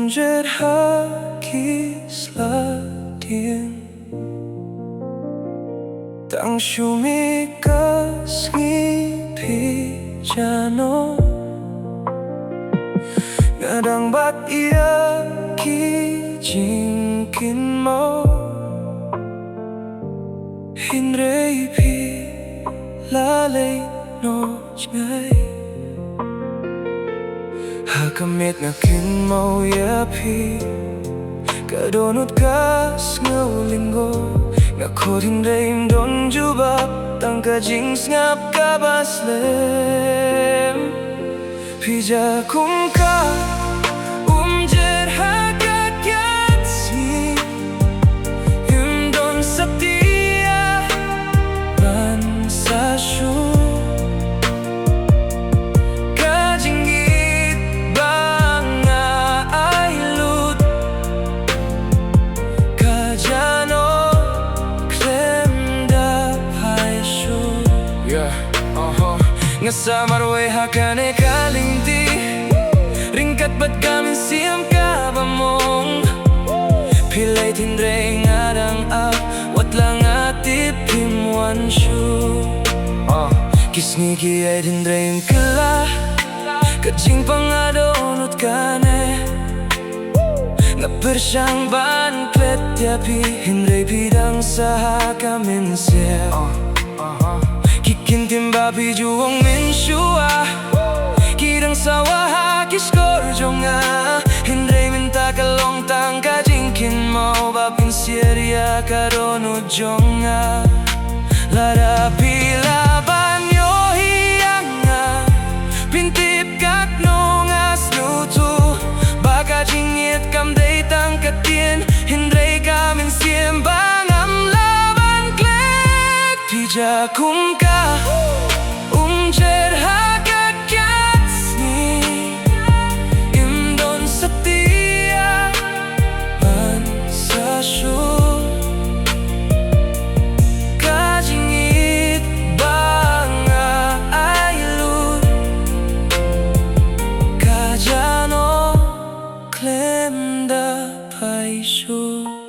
Umjer haki Dieng Tang sngi ngadang bat ia ki jingkynmaw Hynrei leit jngai miet nga kynmaw ya dohnud sngew lyngngoh nga khot Hynrei don jubab Tang jingsngap kaba slem Umjer Khasi don satia shuh jingieit phai nga sa marwei kane lynti Ryngkat bat ka mynsiem kaba mong leit Hynrei ngadang wat lang atip shuh jingieit Hynrei kajingpang dohnud kane nga persyang ban klet Hynrei bidang sa mynsiem babi juong minsua kirang sawa haki jngai Hynrei minta kalong tang jingkynmaw babin satia dohnud jngai lada pila banyo hiyanga pintip kak nongas nutu baka jingieit kam day tang katien Hynrei ka mynsiem bangam laban klet Umjer Khasi don satia shuh jingieit khlem phai shuh